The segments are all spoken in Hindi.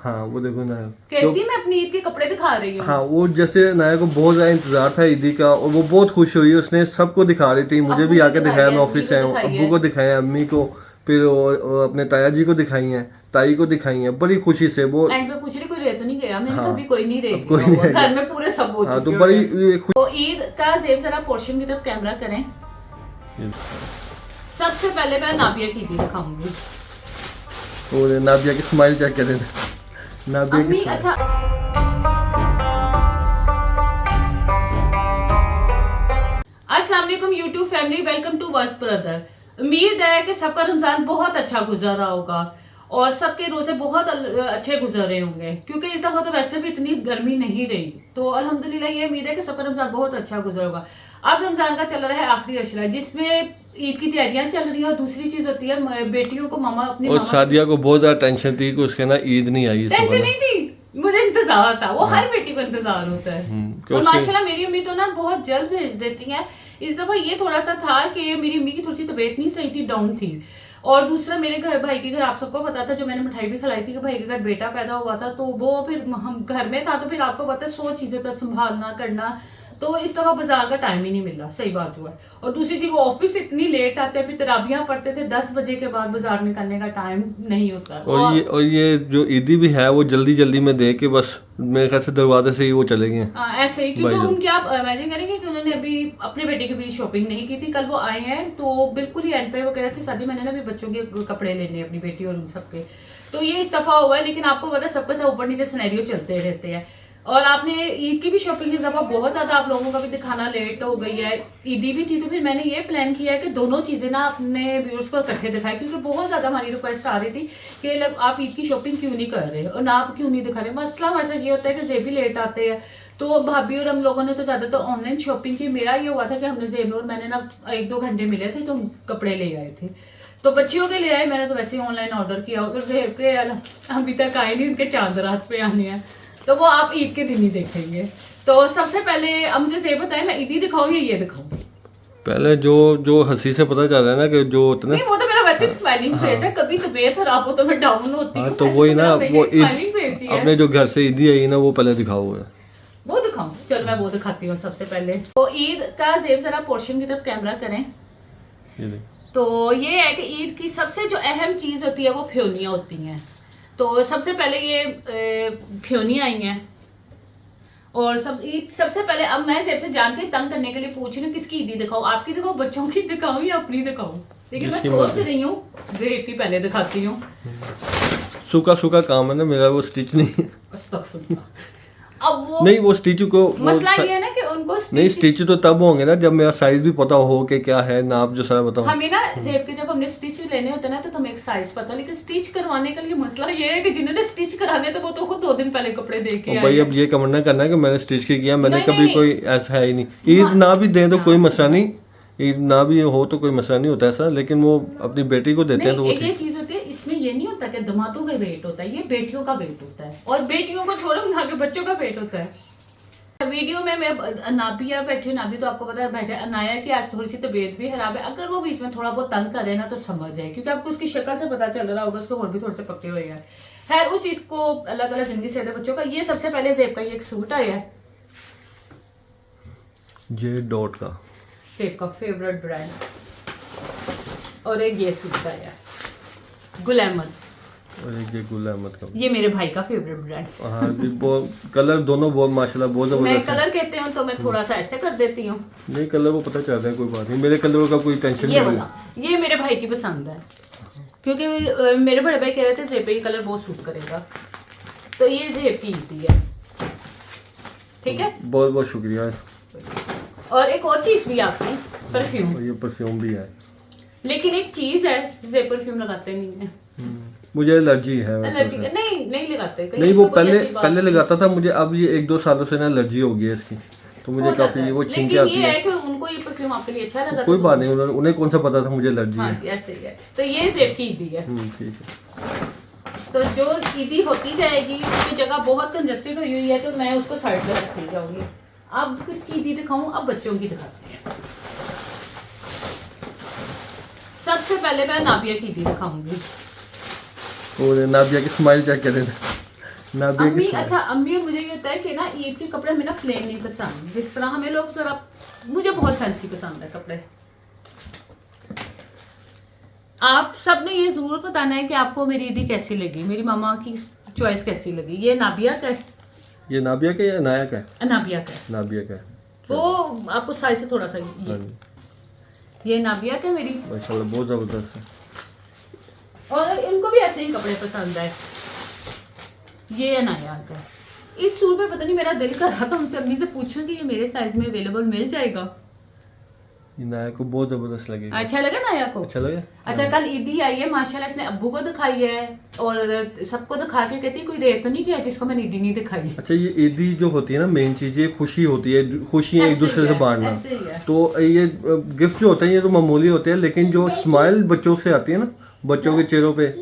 हाँ वो देखो नाया कहती मैं अपनी ईद के कपड़े दिखा रही हूँ। हाँ वो जैसे नाया को बहुत ज्यादा इंतजार था ईदी का और वो बहुत खुश हुई, उसने सबको दिखा रही थी, मुझे अब्बू भी को आके दिखाया, दिखाई मैं है, ऑफिस अम्मी से को आया हूँ, दिखाई अब्बू है। को दिखाया, अम्मी को, फिर वो अपने ताया जी को दिखाई हैं, ताई को दिखाई हैं, बड़ी खुशी से वो। एंड पे पूछ रही कोई रह तो नहीं गया, मैंने हाँ कहा अभी कोई नहीं रह अब कोई गया नहीं हुआ, रह घर गया। में पूरे सब हो हाँ तो चुके बड़ी हुए हैं। खुश। तो ईद का जेब जरा पोर्शन की तरफ कैमरा करें। सबसे पहले मैं नाबिया की ईद दिखाऊंगी। और नाबिया की स्माइल चेक करें, नाबिया की अम्मी स्माइल। अच्छा अस्सलाम वालेकुम यूट्यूब फैमिली, वेलकम टू वर्स ब्रदर। उम्मीद है कि सबका रमजान बहुत अच्छा गुजर रहा होगा और सबके रोजे बहुत अच्छे गुजर रहे होंगे, क्योंकि इस दफा तो वैसे भी इतनी गर्मी नहीं रही। तो अल्हम्दुलिल्लाह ये उम्मीद है कि सबका रमजान बहुत अच्छा गुजर होगा। अब रमजान का चल रहा है आखिरी अशरा, जिसमें ईद की तैयारियां चल रही हैं और दूसरी चीज होती है बेटियों को मामा अपनी और सादिया को बहुत ज्यादा टेंशन थी कि उसके ना ईद नहीं आई इस टेंशन बार। नहीं थी, मुझे इंतजार था। वो हर बेटी को इंतजार होता है। कि और उसके- माशाल्लाह मेरी अम्मी तो ना बहुत जल्द भेज देती हैं। इस दफा ये थोड़ा सा था कि मेरी अम्मी की थोड़ी सी तबीयत नहीं सही थी, डाउन थी। और दूसरा मेरे घर भाई के घर आप सबको पता था, जो मैंने मिठाई भी खिलाई थी कि भाई के घर बेटा पैदा हुआ था, तो वो फिर हम घर में था, तो फिर आपको पता है 100 चीजें था संभालना करना, तो इस दफा बाजार का टाइम ही नहीं मिला। सही बात हुआ है। और दूसरी चीज वो ऑफिस इतनी लेट आते हैं, फिर तराबियां पढ़ते थे, 10 बजे के बाद बाजार निकलने का टाइम नहीं होता। और ये जो ईदी भी है वो जल्दी जल्दी में दे के बस मेरे ख्याल से दरवाजे से ही वो चले गए। ऐसे ही, क्योंकि भाई उनके आप इमेजिन करेंगे कि उन्होंने अभी अपने बेटे की भी शॉपिंग नहीं की थी। कल वो आए हैं तो बिल्कुल ही एंड पे वो कह रहे थे शादी मैंने ना अभी बच्चों के कपड़े लेने हैं, अपनी बेटी और उन सबके। तो ये इस दफा हुआ है, लेकिन आपको पता है सबके साथ ऊपर नीचे सिनेरियो चलते रहते हैं। और आपने ईद की भी शॉपिंग इस दफा बहुत ज्यादा आप लोगों का भी दिखाना लेट हो गई है। ईदी भी थी, तो फिर मैंने ये प्लान किया है कि दोनों चीजें ना अपने व्यूअर्स को इकट्ठे दिखाएं, क्योंकि बहुत ज्यादा हमारी रिक्वेस्ट आ रही थी कि आप ईद की शॉपिंग क्यों नहीं कर रहे और ना आप क्यों नहीं दिखा रहे। मसला हमारे साथ ये होता है कि जेब भी लेट आते हैं, तो भाभी और हम लोगों ने तो ज्यादातर ऑनलाइन शॉपिंग की। मेरा ये हुआ था कि हमने जेब और मैंने ना 1-2 घंटे मिले थे, तो कपड़े ले आए थे, तो बच्चियों के ले आए। मैंने तो वैसे ही ऑनलाइन ऑर्डर किया, और जेब के अभी तक आए नहीं, उनके चांद रात पे आने हैं, तो वो आप ईद के दिन ही देखेंगे। तो सबसे पहले अब मुझे ये बताएं, मैं ईद ही दिखाऊं या ये दिखाऊं? पहले जो हंसी से पता चल रहा है ना कि जो उतना नहीं, वो तो मेरा वैसे स्माइलिंग फेस है। कभी तबीयत खराब हो तो मैं डाउन होती हूँ। हाँ तो वही ना, वो स्माइलिंग फेस ही है। अपने जो घर से ईदी आई ना वो पहले दिखाओ है। वो दिखाऊं? चल मैं वो दिखाती हूँ सबसे पहले। तो ईद का जेब जरा पोर्शन की तरफ कैमरा करें। ये देख। तो ये है कि ईद की सबसे जो अहम चीज होती है वो फ्योनियाँ होती हैं। तो सबसे पहले ये फ्योनियाँ आई हैं, और सबसे पहले अब मैं जेब से जान के तंग करने के लिए पूछ रही हूँ किसकी ईदी दिखाऊं, आपकी दिखाऊं, बच्चों की दिखाऊं या अपनी दिखाऊं? लेकिन मैं सोच रही हूँ जेब की पहले दिखाती हूँ। सूखा सूखा काम है ना मेरा, वो स्टिच नहीं। अस्तगफुरुल्लाह। अब वो नहीं वो स्टिच को मसला ये है ना कि उनको नहीं, स्टिच तो तब होंगे ना जब मेरा साइज भी पता हो कि क्या है, नाप जो सारा बताओ। हमें ना जेब के जब हमने स्टिच लेने होते हैं ना, तो हमें एक साइज पता, लेकिन स्टिच करवाने के लिए मसला ये है कि जिन्होंने स्टिच कराने तो वो तो खुद 2 दिन पहले कपड़े दे के आए भाई हैं। अब ये कमेंट ना करना कि मैंने स्टिच किया, मैंने नहीं, कभी नहीं, कोई ऐसा है ही नहीं। ईद ना भी दे तो कोई मसला नहीं, ईद ना भी हो तो कोई मसला नहीं होता ऐसा, लेकिन वो अपनी बेटी को देते हैं तो वो नहीं, ये चीज होती है, इसमें ये नहीं होता कि दामादों का वेट होता है, ये बेटियों का वेट होता है, और बेटियों को छोड़ो ना के बच्चों का वेट होता है। वीडियो में मैं नाबिया बैठी, नाबी तो आपको पता है बैठे, अनाया की आज थोड़ी सी तबीयत भी खराब है। अगर वो बीच में थोड़ा बहुत तंग करे ना तो समझ जाए, क्योंकि आपको उसकी शक्ल से पता चल रहा होगा उसको और भी थोड़े से पक्के हुए हैं। खैर उस चीज को अल्लाह ताला जिंदगी से दे बच्चों का। ये सबसे पहले जेब का ये एक सूट आया है, जे डॉट का, जेब का फेवरेट ब्रांड। और एक ये सूट आया है गुल अहमद, और एक ये गुल अहमद का। ये मेरे भाई का फेवरेट ब्रांड। हाँ जी, वो कलर दोनों बहुत माशाल्लाह बहुत मैं जबरदस्त है। कलर कहते हूँ तो मैं थोड़ा सा ऐसे कर देती हूँ। नहीं कलर वो पता चलता है, कोई बात नहीं, मेरे कलर का कोई टेंशन ये नहीं। वाला ये मेरे भाई की पसंद है, क्योंकि मेरे बड़े भाई कह रहे थे जेब पे ये कलर बहुत सूट करेगा, तो ये जेब की ईदी है। ठीक है, बहुत बहुत शुक्रिया। और एक और चीज भी आपकी परफ्यूम, और ये परफ्यूम भी है, लेकिन एक चीज है जेब परफ्यूम लगाते नहीं है। मुझे एलर्जी है वैसे एलर्जी से। नहीं लगाते कहीं नहीं वो इसमें कोई पहले ऐसी बात पहले लगाता था, मुझे अब ये 1-2 सालों से ना एलर्जी हो गई है इसकी, तो मुझे हो जाता काफी है। वो छींके लेकिन आती ये है। है कि उनको ये परफ्यूम आपके लिए अच्छा लगा, कोई बात नहीं, उन्हें कौन सा पता था मुझे एलर्जी हाँ है। ऐसे ही है। तो ये जेब की ईदी है। ठीक है। तो जो ईदी होती जाएगी, उसकी जगह बहुत कंजस्टेड हुई हुई है, तो मैं उसको साइड पे रखती जाऊंगी। अब किसकी ईदी दिखाऊं? अब बच्चों की दिखाती हैं। सबसे पहले मैं नाबिया की ईदी दिखाऊंगी। और नाबिया की स्माइल चेक करें, नाबिया की अम्मी स्माइल। अच्छा अम्मी मुझे ये होता है कि ना ईद के कपड़े हमें ना प्लेन नहीं पसंद, जिस तरह हमें लोग जरा, मुझे बहुत फैंसी पसंद है कपड़े। आप सब ने ये जरूर बताना है कि आपको मेरी ईदी कैसी लगी, मेरी मामा की चॉइस कैसी लगी। ये नाबिया का है, ये नाबिया का या नाया का है? नाबिया का है, नाबिया का है। वो आपको साइज से थोड़ा सा हाँ जी, ये नाबिया का मेरी, माशाल्लाह बहुत ज़बरदस्त है। और इनको भी ऐसे ही कपड़े पसंद है। ये अनाया का है। इस सूट पे पता नहीं मेरा दिल कर रहा था उनसे अम्मी से पूछूं कि ये मेरे साइज में अवेलेबल मिल जाएगा। ये नाया को बहुत ज़बरदस्त लगेगा। अच्छा लगा नाया को? अच्छा लगे? अच्छा कल ईदी आई है माशाल्लाह, इसने अब्बू को दिखाई है और सबको दिखा के कहती कोई देर तो नहीं किया जिसको मैंने ईदी नहीं दिखाई। अच्छा ये ईदी जो होती है ना, मेन चीज़ ये खुशी होती है, खुशियाँ एक ऐसे दूसरे ही से है, बांटना। ऐसे ही है। तो ये गिफ्ट जो होते हैं ये तो मामूली होते हैं, लेकिन जो स्माइल बच्चों से आती है ना, बच्चों के चेहरों पे,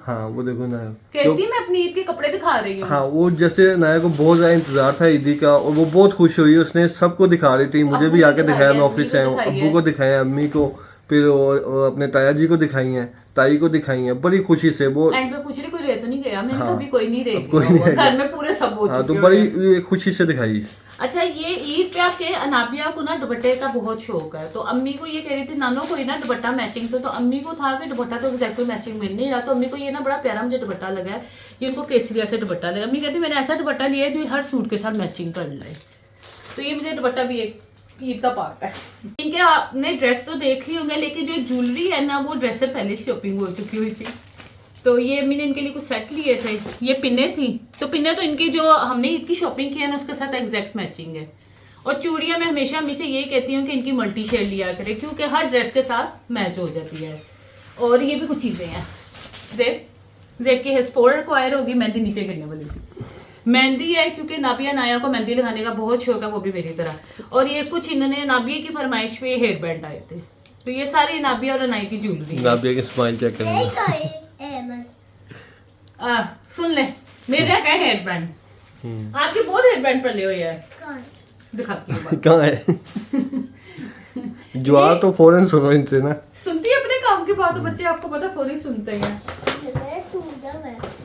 हाँ वो देखो नाया कहती मैं अपनी ईद के कपड़े दिखा रही हूँ। हाँ वो जैसे नाया को बहुत ज़्यादा इंतजार था ईदी का, और वो बहुत खुश हुई, उसने सबको दिखा रही थी, मुझे अब्बू भी को आके दिखाया, मैं दिखाई है, ऑफिस से आया हूँ, अम्मी को अब्बू को दिखाया, अम्मी को, फिर वो अपने ताया जी को दिखाई हैं, ताई को दिखाई हैं, बड़ी खुशी से वो। एंड पे पूछ रही कोई रह तो नहीं गया, मैंने हाँ, कभी कोई नहीं रह कोई गया नहीं होगा, रह गया। घर में पूरे सब हो हाँ तो चुके बड़ी हैं। ये खुशी से दिखाई। अच्छा ये ईद पे आपके अनाबिया को ना दुपट्टे का बहुत शौक है, तो अम्मी को ये कह रही थी नानो कोई ना दुपट्टा मैचिंग, तो अम्मी को था कि दुपट्टा तो एग्जैक्ट मैचिंग मिल नहीं रहा, तो अम्मी को ये ना बड़ा प्यारा मुझे दुपट्टा लगा है, ये इनको केसरिया से दुपट्टा लगा। अम्मी कहती मैंने ऐसा दुपट्टा लिया है जो हर सूट के साथ मैचिंग कर ले, तो ये मुझे दुपट्टा भी एक ईद का पार्ट है। इनके आपने ड्रेस तो देख ली होंगे, लेकिन जो ज्वेलरी है ना वो ड्रेस से पहले शॉपिंग हो चुकी हुई थी, तो ये अम्मी ने इनके लिए कुछ सेट लिए थे। ये पिने थी, तो पिने तो इनकी जो हमने ईद की शॉपिंग की है ना उसके साथ एग्जैक्ट मैचिंग है। और चूड़ियाँ मैं हमेशा अम्मी से यही कहती हूँ कि इनकी मल्टी शेड लिया करे, क्योंकि हर ड्रेस के साथ मैच हो जाती है। और ये भी कुछ चीज़ें हैं, जेब की स्पोर्ट एक्वायर होगी, मेहंदी नीचे गिरने वाली थी, मेहंदी है क्योंकि नाबिया नाया को मेहंदी लगाने का बहुत शौक है, वो भी मेरी तरह। और ये कुछ इन्होंने नाबिया की फरमाइश पे हेयर बैंड आए थे, तो ये सारी नाबिया और अनाई की ज्वेलरी। नाबिया की स्माइल चेक करेंगे। सुन ले मेरे क्या हेयर बैंड, आपके बहुत हेयर बैंड पड़े हुए हैं, दिखाती हूँ बात। कहाँ है? जवाब तो फौरन सुनो इनसे ना। सुनती है अपने काम की बात, तो बच्चे आपको पता फौरन सुनते हैं।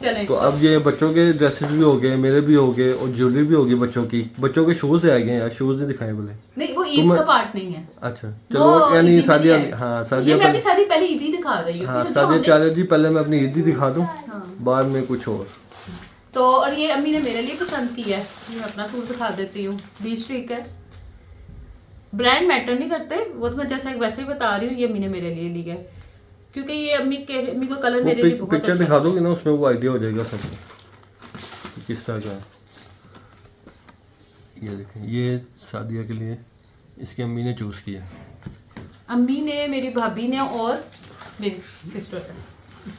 चलें तो अब ये बच्चों के ड्रेसेस भी हो गए, मेरे भी हो गए, और ज्वेलरी भी होगी बच्चों की। बच्चों के शूज आ गए यार, शूज नहीं दिखाए बोले। नहीं वो ईद का पार्ट नहीं है। अच्छा चलो, यानी सादिया, हाँ सादिया मैं अभी सारी पहले ईद ही दिखा रही हूँ। हाँ सादिया चाले जी, पहले मैं अपनी ईद ही दिखा दूँ, बाद में कुछ और। तो और ये अम्मी ने मेरे लिए पसंद किया है, मैं अपना सूट दिखा देती हूँ। 20 स्ट्रीक है, ब्रांड मैटर नहीं करते, वो तो मैं जैसे वैसे ही बता रही हूँ। ये अम्मी ने मेरे लिए लिया है क्योंकि ये अम्मी को कलर मेरे लिए बहुत पिक्चर अच्छा दिखा दोगे ना, उसमें वो आइडिया हो जाएगा सबको किस तरह का है। ये देखें, ये सादिया के लिए इसकी अम्मी ने चूज किया। अम्मी ने, मेरी भाभी ने और मेरी सिस्टर ने।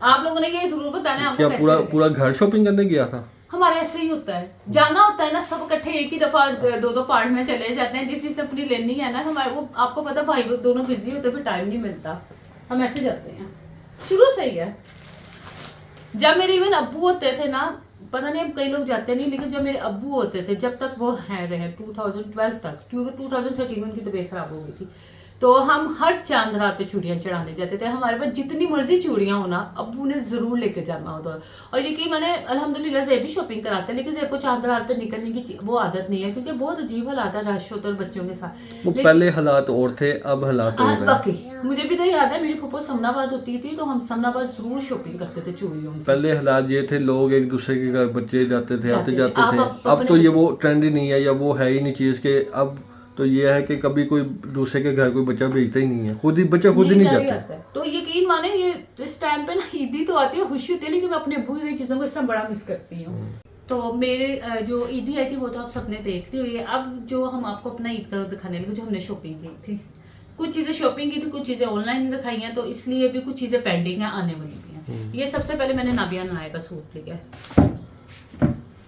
आप लोगों ने ये जरूर बताना है आपको क्या कैसे पूरा लगे। पूरा घर शॉपिंग करने गया था? हमारे ऐसे ही होता है, जाना होता है ना, सब इकट्ठे एक ही दफा दो पार्ट में चले जाते हैं, जिस जिसने अपनी लेनी है ना। हमारे वो आपको पता भाई वो दोनों बिजी होते हैं, फिर टाइम नहीं मिलता, हम ऐसे जाते हैं। शुरू से ही है, जब मेरे इवन अब्बू होते थे ना, पता नहीं अब कई लोग जाते नहीं, लेकिन जब मेरे अब्बू होते थे, जब तक वो हैं रहे 2012 तक, क्योंकि 2013 में उनकी तबीयत खराब हो गई थी, तो हम हर चांद रात पे चूड़ियाँ चढ़ाने जाते थे। हमारे पास जितनी मर्जी चूड़ियाँ हो ना, अब्बू ने जरूर लेके जाना होता है। और यकीन मैंने अल्हम्दुलिल्लाह ज़ेब भी शॉपिंग कराते हैं, लेकिन ज़ेब को चांद रात पे निकलने की वो आदत नहीं है, क्योंकि बहुत अजीब हालात है, रश होता है बच्चों के साथ। वो पहले हालात और थे, अब हालात और हैं। बाकी मुझे भी तो याद है, मेरी फूफो समनाबाद होती थी, तो हम समनाबाद जरूर शॉपिंग करते थे चूड़ियों की। पहले हालात ये थे, लोग एक दूसरे के घर बच्चे जाते थे, आते जाते आप थे। अब तो ये वो ट्रेंड ही नहीं है, या वो है ही नहीं चीज़ के। अब तो ये है कि कभी कोई दूसरे के घर कोई बच्चा भेजता ही नहीं है, खुद ही बच्चा खुद ही नहीं जाता। तो यकीन माने ये इस टाइम पे ना ईदी तो आती है, खुशी होती है, लेकिन मैं अपने अब्बू की चीज़ों को इस टाइम बड़ा मिस करती हूँ। तो मेरे जो ईदी आई थी वो तो आप सबने देख ली हुई है। अब जो हम आपको अपना ईद का दिखाने लगे, जो हमने शॉपिंग की थी, कुछ चीज़ें शॉपिंग की थी, कुछ चीज़ें ऑनलाइन दिखाई हैं, तो इसलिए भी कुछ चीज़ें पेंडिंग है, आने वाली भी हैं। ये सबसे पहले मैंने नाबिया नाया का सूट लिया है।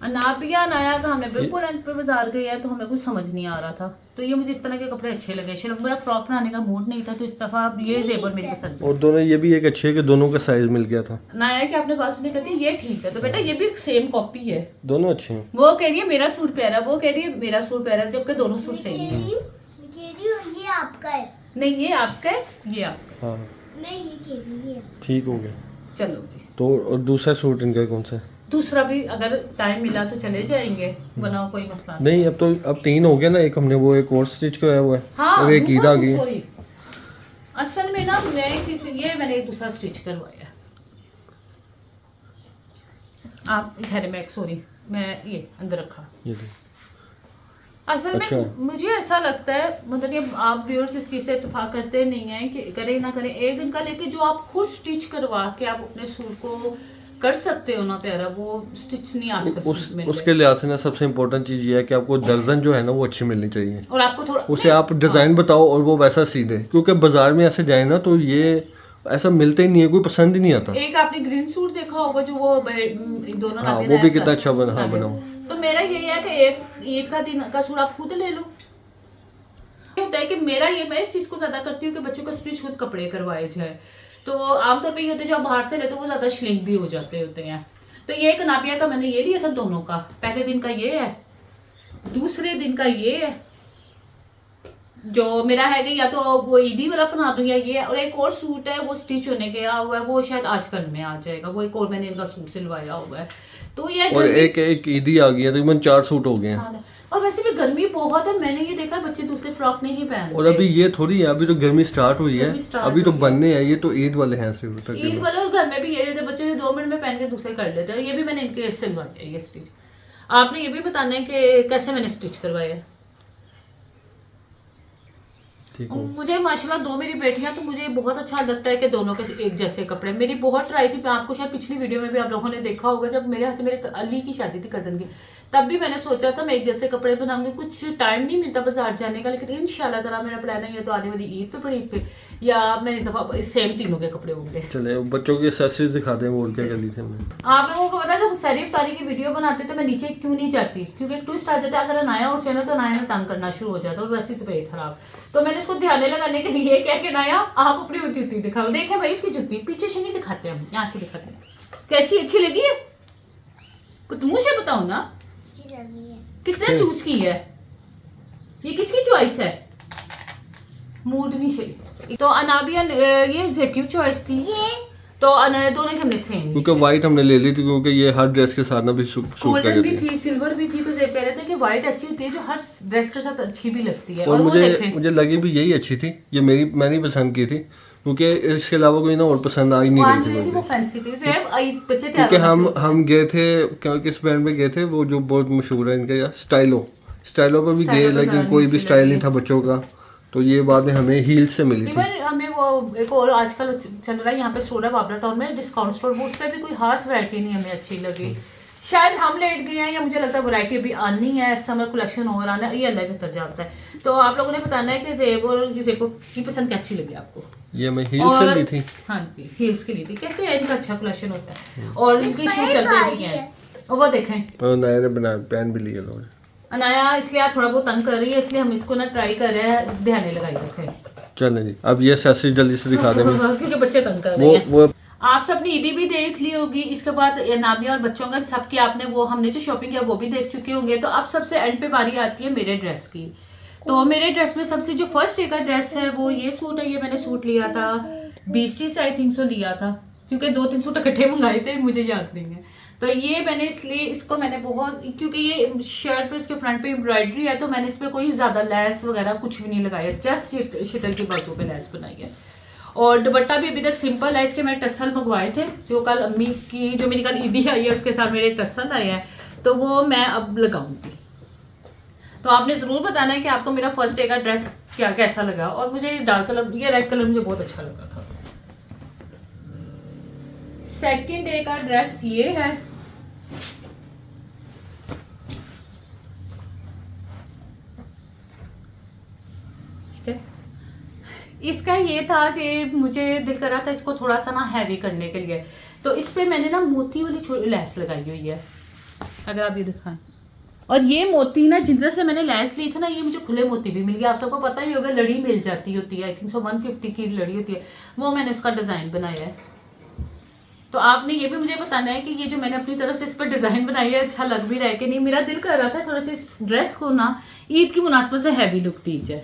नाबिया नाया का हमने बिल्कुल एंड पे बाजार गए हैं, तो हमें कुछ समझ नहीं आ रहा था, तो ये मुझे इस तरह के कपड़े अच्छे लगे। सिर्फ मेरा फ्रॉक बनाने का मूड नहीं था, तो इस दफा ये जेबर मेरी पसंद है। और दोनों ये भी एक अच्छे है कि दोनों का साइज मिल गया था। नाया कि आपने बात सुनी, कहती ये ठीक है, तो बेटा ये भी सेम कॉपी है, दोनों अच्छे हैं। वो कह रही है मेरा सूट प्यारा, वो कह रही है मेरा सूट प्यारा, जबकि दोनों सूट सेम है। ये आपका है। नहीं ये आपका है, ये आपका। हाँ नहीं ये कह रही है। ठीक हो गया। चलो जी। तो और दूसरा सूट इनका कौन सा है? दूसरा भी अगर टाइम मिला तो चले जाएंगे, वरना कोई मसला नहीं, अब 3 हो गया ना, एक हमने वो एक और स्टिच कराया हुआ है। हाँ, और एक ईद आ गई है। सॉरी, असल में ना मैं एक चीज में ये मैंने एक दूसरा स्टिच करवाया। आप घर में सॉरी मैं ये अंदर रखा। ये देखो। असल अच्छा। में मुझे ऐसा लगता है, मतलब कि आप व्यूअर्स इस चीज़ से इत्तेफाक करते नहीं हैं कि करें ना करें एक दिन का, लेकिन जो आप खुद स्टिच करवा के आप अपने सूट को कर सकते हो ना प्यारा, वो स्टिच नहीं आजकल सूट मिल उसके लिहाज से ना सबसे इम्पोर्टेंट चीज़ ये है कि आपको दर्जन जो है ना वो अच्छी मिलनी चाहिए, और आपको थोड़ा उसे आप डिज़ाइन बताओ और वो वैसा सी दे, क्योंकि बाजार में ऐसे जाए ना तो ये ऐसा मिलते ही नहीं है, कोई पसंद ही नहीं आता। एक आपने ग्रीन सूट देखा होगा जो वो दोनों हाँ, नाते वो भी रैप कितना कर- अच्छा बना, हाँ हाँ, बनाओ। तो मेरा यही है कि एक ईद का दिन का सूट आप खुद ले लो। ये होता है कि मेरा ये, मैं इस चीज को ज्यादा करती हूँ कि बच्चों का स्टिच खुद कपड़े करवाए जाए। तो आमतौर पे ये होते हैं जो आप बाहर से लेते हो वो ज्यादा श्रिंक भी हो जाते होते हैं। तो ये एक नापिया का मैंने ये लिया था दोनों का, पहले दिन का ये है, दूसरे दिन का ये है, जो मेरा है कि या तो वो ईदी वाला बना दूं या ये है, और एक और सूट है वो स्टिच होने गया हुआ है, वो शायद आजकल में आ जाएगा, वो एक और मैंने इनका सूट सिलवाया हुआ है। तो ये और एक ईदी आ गई है, तकरीबन 4 सूट हो गए हैं। आसान है। और वैसे भी गर्मी बहुत है, मैंने ये देखा बच्चे दूसरे फ्रॉक नहीं पहनते। और अभी ये थोड़ी है, अभी तो गर्मी स्टार्ट हुई है, गर्मी start अभी तो हुई है। बनने हैं, ये तो ईद वाले हैं सिर्फ ईद तकरीबन। वाले और घर में भी ये होते बच्चे 2 मिनट में पहन के दूसरे कर लेते हैं। ये भी मैंने इनके सिलवाया है ये स्टिच। आपने ये भी बताना है कि कैसे मैंने स्टिच करवाया है। ठीक हो। मुझे माशाल्लाह 2 मेरी बेटियां, तो मुझे बहुत अच्छा लगता है कि दोनों के एक जैसे कपड़े। मेरी बहुत ट्राई थी, मैं आपको शायद पिछली वीडियो में भी आप लोगों ने देखा होगा, जब मेरे यहाँ से मेरे अली की शादी थी कज़न की, तब भी मैंने सोचा था मैं एक जैसे कपड़े बनाऊंगी। कुछ टाइम नहीं मिलता बाजार जाने का, लेकिन इंशाल्लाह ताला मेरा प्लान है, या तो आने वाली ईद पे बड़ी ईद पे, या मैंने इस दफ़ा सेम तीनों के कपड़े होंगे। चले बच्चों की एक्सेसरीज दिखाते हैं, वो क्या कर ली थी हमने। आप लोगों को पता है जब सैरी इफ्तारी की वीडियो बनाते थे मैं नीचे क्यों नहीं जाती, क्योंकि एक ट्विस्ट आ जाता है, अगर अनाया और चैनल तो अनाया में तंग करना शुरू हो जाता है, और वैसे तो पेट खराब। तो मैंने इसको ध्यान लगाने के लिए क्या कि अनाया आप अपनी जूती दिखाओ। देखे भाई इसकी जूती पीछे से नहीं दिखाते, हम यहाँ से दिखाते हैं। कैसी अच्छी लगी है? मुँह से बताओ ना, अच्छी लगी है। किसने चूज की है? ये किसकी चॉइस है? मूड नहीं सही। तो अनाबिया ये जेब की चॉइस थी, ये तो दोनों की हमने सेम क्योंकि वाइट हमने ले ली थी, क्योंकि ये हर ड्रेस के साथ ना भी सूट कर गोल्डन भी जाती है। थी, सिल्वर भी थी, तो जेब कह रहे थे कि व्हाइट ऐसी होती है जो हर ड्रेस के साथ अच्छी भी लगती है। और और वो मुझे देखें मुझे लगी भी यही अच्छी थी, ये मैंने पसंद की थी, क्योंकि इसके अलावा कोई ना और पसंद आ ही नहीं वहाँ रही थी नहीं थी, वो मुझे। फैंसी थी। जेब बच्चे तैयार क्योंकि होना शुरू हो हम गए थे, किस ब्रांड में गए थे, वो जो बहुत मशहूर है इनका, स्टाइलो पर भी गए, स्टाइलो तो लेकिन ज़्यादा कोई नहीं भी अच्छी स्टाइल लगी। नहीं था बच्चों का, तो ये बाद में हमें हील से मिली थी। इवन हमें वो एक और आजकल चल रहा है यहाँ पे स्टोर है बाबरा टाउन में, डिस्काउंट स्टोर, वो उस पर भी कोई खास वैरायटी नहीं हमें अच्छी लगी। शायद हम लेट गए हैं, या मुझे लगता है वैरायटी अभी आनी है, समर कलेक्शन और आना है, ये अल्लाह बेहतर जानता है। तो आप लोगों ने बताना है कि जेब और जेब की पसंद कैसी लगी आपको। ये मैं हील से ली थी। हाँ जी, हील्स की ली थी। कैसे है इनका अच्छा कलेक्शन होता है, और इनके शूज चलते भी हैं। और वो देखें और नए ने बना पहन भी लिए लोग। अनाया इसलिए आप थोड़ा बहुत तंग कर रही है, इसलिए हम इसको ना ट्राई कर रहे हैं, ध्यान लगाई रखें। चलें जी, अब ये एक्सेसरी जल्दी से दिखा दें। क्योंकि बच्चे तंग कर रहे हैं। वो आप सबने ईदी भी देख ली होगी, इसके बाद नाबिया और बच्चों का सबकी आपने वो हमने जो शॉपिंग किया वो भी देख चुके होंगे। तो अब सबसे एंड पे बारी आती है मेरे ड्रेस की। तो मेरे ड्रेस में सबसे जो फर्स्ट डे का ड्रेस है वो ये सूट है। ये मैंने सूट लिया था 20 से आई थिंक सो लिया था, क्योंकि 2-3 सूट इकट्ठे मंगाए थे, मुझे याद नहीं है। तो ये मैंने इसलिए इसको मैंने बहुत, क्योंकि ये शर्ट पे इसके फ्रंट पे एम्ब्रॉयडरी है, तो मैंने इस पर कोई ज़्यादा लेस वगैरह कुछ भी नहीं लगाया, जस्ट शटल की बाजू पे लेस बनाई है। और दुपट्टा भी अभी तक सिंपल है, इसके मैंने टसल मंगवाए थे, जो कल अम्मी की जो मेरी कल ईदी आई है उसके साथ मेरे टसल आया है, तो वो मैं अब लगाऊंगी। तो आपने ज़रूर बताना है कि आपको मेरा फर्स्ट डे का ड्रेस क्या कैसा लगा। और मुझे डार्क कलर, ये रेड कलर मुझे बहुत अच्छा लगा था। सेकंड डे का ड्रेस ये है, ठीक है। इसका ये था कि मुझे दिल कर रहा था इसको थोड़ा सा ना हैवी करने के लिए, तो इस पे मैंने ना मोती वाली लेस लगाई हुई है, अगर आप ये दिखाएं। और ये मोती ना जिधर से मैंने लेस ली थी ना, ये मुझे खुले मोती भी मिल गया। आप सबको पता ही होगा लड़ी मिल जाती होती है, आई थिंक सो 150 की लड़ी होती है, वो मैंने उसका डिज़ाइन बनाया है। तो आपने ये भी मुझे बताना है कि ये जो मैंने अपनी तरफ से इस पर डिज़ाइन बनाई है अच्छा लग भी रहा है कि नहीं। मेरा दिल कर रहा था थोड़ा सा इस ड्रेस को ना ईद की मुनासबत से हैवी लुक दी जाए।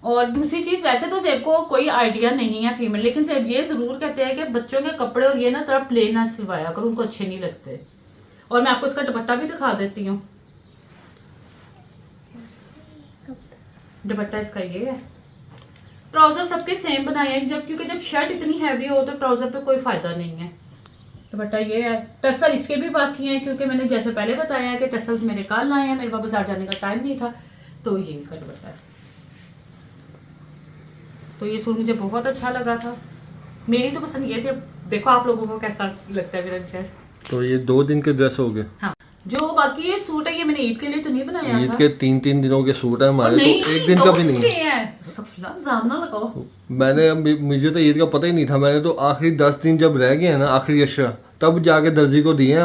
और दूसरी चीज, वैसे तो ज़ेब को कोई आइडिया नहीं है फीमेल, लेकिन ज़ेब ये जरूर कहते हैं कि बच्चों के कपड़े और ये ना थोड़ा प्लेन ना सिलवाया करो, उनको अच्छे नहीं लगते। और मैं आपको इसका दुपट्टा भी दिखा देती हूँ। दुपट्टा इसका ये है। ट्राउजर सबके सेम बनाए हैं, क्योंकि जब शर्ट इतनी हैवी हो तो ट्राउजर पे कोई फायदा नहीं है। दुपट्टा ये है। टसल इसके भी बाकी हैं, क्योंकि मैंने जैसे पहले बताया है कि टसल्स मेरे कल आए हैं, मेरे पास बाजार जाने का टाइम नहीं था, तो ये इसका दुपट्टा है। तो ये सूट मुझे बहुत अच्छा लगा था, मेरी तो पसंद ये थी। अब देखो आप लोगों को कैसा लगता है मेरा ड्रेस। तो ये 2 दिन के ड्रेस हो गए। हाँ, जो बाकी ये सूट है ये मैंने ईद के लिए तो नहीं बनाया ईद था। के 3 दिनों के सूट है हमारे, नहीं, तो एक दिन का भी नहीं है। जाम ना लगाओ। मुझे तो ईद का पता ही नहीं था, मैंने तो आखिरी 10 दिन जब रह गए हैं ना, आखिरी अशरा, तब जाके दर्जी को दिए हैं।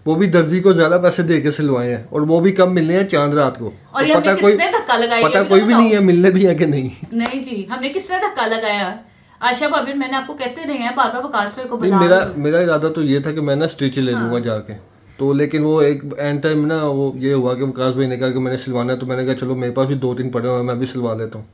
वो भी दर्जी को ज्यादा पैसे दे के सिलवाए हैं, और वो भी कब मिलने हैं, चांद रात को। और ये पता किसने धक्का लगाया, पता कोई भी नहीं है मिलने भी है कि नहीं। नहीं जी, हमने किसने धक्का लगाया। आशा भाभी, मैंने आपको कहते रहे हैं बार बार वकास भाई को नहीं, बुला। मेरा इरादा तो ये था कि मैं ना स्टिच ले लूंगा जाके, तो लेकिन वो एक एंड टाइम ना वो ये हुआ कि वकास भाई ने कहा कि मैंने सिलवाना है, तो मैंने कहा चलो मेरे पास भी 2-3 पड़े हुए हैं, मैं भी सिलवा लेता हूँ।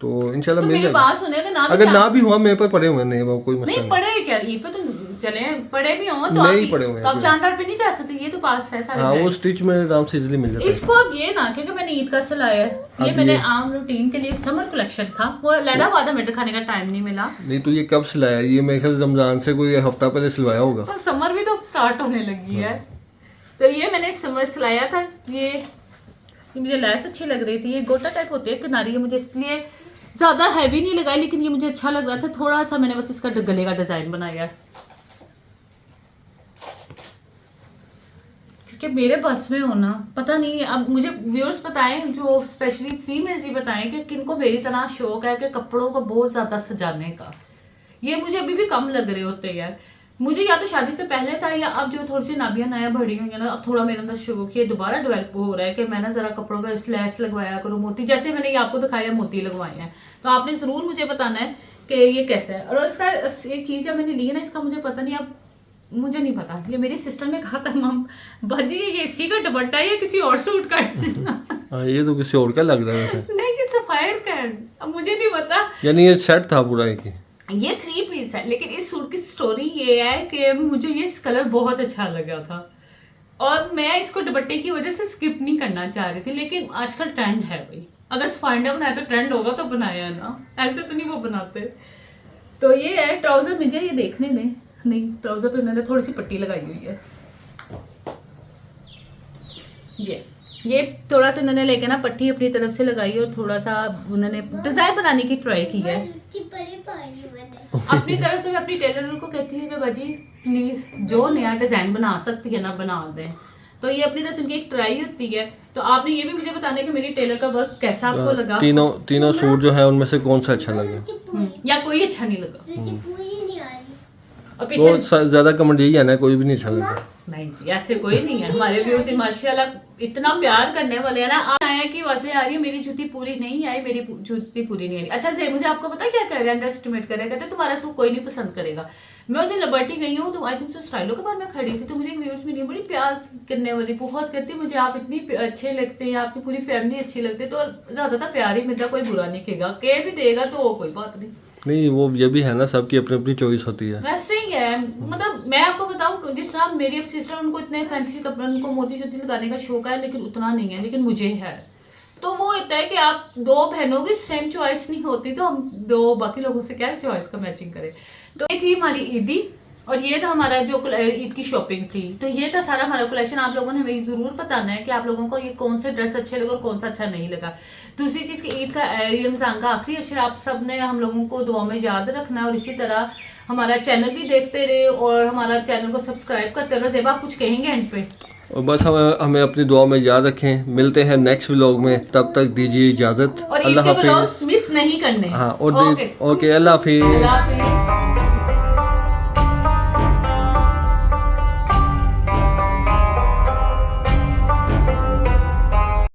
तो इंशाल्लाह मेरी बात सुनेगा ना, अगर ना भी हुआ मेरे पर पड़े हुए नहीं, वो कोई मसला नहीं पड़े क्या ईद पे तो चले पड़े भी हों तो नहीं पड़े हुए हैं, अब चांदार पे नहीं जा सकते, ये तो पास है सारे। हाँ, वो स्टिच में आराम से इजीली मिल जाता है। इसको अब ये ना क्योंकि मैंने ईद का सिलाया है, ये मैंने आम रूटीन के लिए समर कलेक्शन था, वो लेना हुआ था, मेरे खाने का टाइम नहीं मिला। नहीं तो ये कब सिलाया? ये मेरे ख्याल रमजान से कोई हफ्ता पहले सिलवाया होगा। तो समर भी तो स्टार्ट होने लगी है, तो ये मैंने समर सिलाया था। ये मुझे लैस अच्छी लग रही थी, ये गोटा टाइप होती है किनारी, मुझे इसलिए ज्यादा हैवी नहीं लगाई, लेकिन ये मुझे अच्छा लग रहा था। थोड़ा सा मैंने बस इसका गले का डिजाइन बनाया, क्योंकि मेरे बस में होना पता नहीं। अब मुझे व्यूअर्स बताएं, जो स्पेशली फीमेल्स ही बताएं कि किनको मेरी तरह शौक है कि कपड़ों को बहुत ज्यादा सजाने का। ये मुझे अभी भी कम लग रहे होते हैं। मुझे या तो शादी से पहले था, या अब जो थोड़ी सी नाभियां नया बढ़ी हुई है ना, अब थोड़ा मेरे अंदर शौक ये दोबारा डेवलप हो रहा है कि मैं ना जरा कपड़ों पर स्लैस लगवाया करूँ, मोती, जैसे मैंने ये आपको दिखाया मोती लगवाए हैं। तो आपने जरूर मुझे बताना है कि ये कैसा है। और इसका एक चीज जब मैंने ली है ना, इसका मुझे पता नहीं, अब मुझे नहीं पता, ये मेरी सिस्टर ने कहा था मम बाजी ये इसी का दुपट्टा है या किसी और सूट का है। ये तो किसी और का लग रहा है। नहीं, कि सफायर का है, अब मुझे नहीं पता। यानी ये सेट था पूरा एक ही। ये 3 पीस है, लेकिन इस सूट की स्टोरी ये है कि मुझे ये कलर बहुत अच्छा लगा था, और मैं इसको दुपट्टे की वजह से स्किप नहीं करना चाह रही थी। लेकिन आजकल ट्रेंड है भाई, अगर स्पाइंडर बनाया तो ट्रेंड होगा, तो बनाया ना, ऐसे तो नहीं वो बनाते। तो ये है ट्राउजर, मुझे ये देखने दें। नहीं, ट्राउजर पे उन्होंने थोड़ी सी पट्टी लगाई हुई है। ये थोड़ा सा उन्होंने लेके ना पट्टी अपनी तरफ से लगाई, और थोड़ा सा उन्होंने डिजाइन बनाने की ट्राई की है अपनी तरफ से। मैं अपनी टेलर को कहती हूँ कि बाजी प्लीज जो नया डिजाइन बना सकती है ना बना दें, तो ये अपनी तरफ से उनकी एक ट्राई होती है। तो आपने ये भी मुझे बताना है कि मेरी टेलर का वर्क कैसा आपको लगा। तीनों सूट जो है उनमें से कौन सा अच्छा लगा, या कोई अच्छा नहीं लगा। और तो ज्यादा कमेंट यही है ना, कोई भी नहीं अच्छा लगा। नहीं जी, ऐसे कोई नहीं है। हमारे व्यूअर्स माशाल्लाह इतना प्यार करने वाले हैं ना। आया कि वैसे आ रही है मेरी जूती पूरी नहीं आई, मेरी जूती पूरी नहीं आई। अच्छा से मुझे आपको पता क्या कह रहे हैं, अंडर एस्टिमेट कर रहे कहते तुम्हारा सूट कोई नहीं पसंद करेगा। मैं उस दिन लिबर्टी गई हूँ, तो आई थिंक स्टाइलों के बाद मैं खड़ी थी, तो मुझे व्यूअर्स मिली बड़ी प्यार करने वाली, बहुत कहती मुझे आप इतनी अच्छे लगते हैं, आपकी पूरी फैमिली अच्छी लगती है। तो ज्यादातर प्यार ही मिलता, कोई बुरा नहीं कहेगा, कह भी देगा तो कोई बात नहीं। वो ये भी है ना, सबकी अपनी अपनी चॉइस होती है। वैसे ही है, मतलब मैं आपको बताऊं, जिस तरह मेरी अब सिस्टर, उनको इतने फैंसी कपड़े, उनको मोती शोती लगाने का शौक है, लेकिन उतना नहीं है, लेकिन मुझे है। तो वो होता है कि आप 2 बहनों की सेम चॉइस नहीं होती, तो हम 2 बाकी लोगों से क्या चॉइस का मैचिंग करें। तो ये थी हमारी ईदी, और ये था हमारा जो ईद की शॉपिंग थी। तो ये था सारा हमारा कलेक्शन। आप लोगों ने हमें जरूर बताना है कि आप लोगों को ये कौन से ड्रेस अच्छे लगे और कौन सा अच्छा नहीं लगा। दूसरी चीज की ईद का रमजान का आखिरी अशरा आप सब ने हम लोगों को दुआ में याद रखना है, और इसी तरह हमारा चैनल भी देखते रहे और हमारा चैनल को सब्सक्राइब करते रहे। ज़ेबा, आप कुछ कहेंगे एंड पे? और बस हमें अपनी दुआ में याद रखें। मिलते हैं नेक्स्ट व्लॉग में, तब तक दीजिए इजाजत। और ईद के व्लॉग्स मिस नहीं करने। हाँ, और ओके, अल्लाह हाफिज़।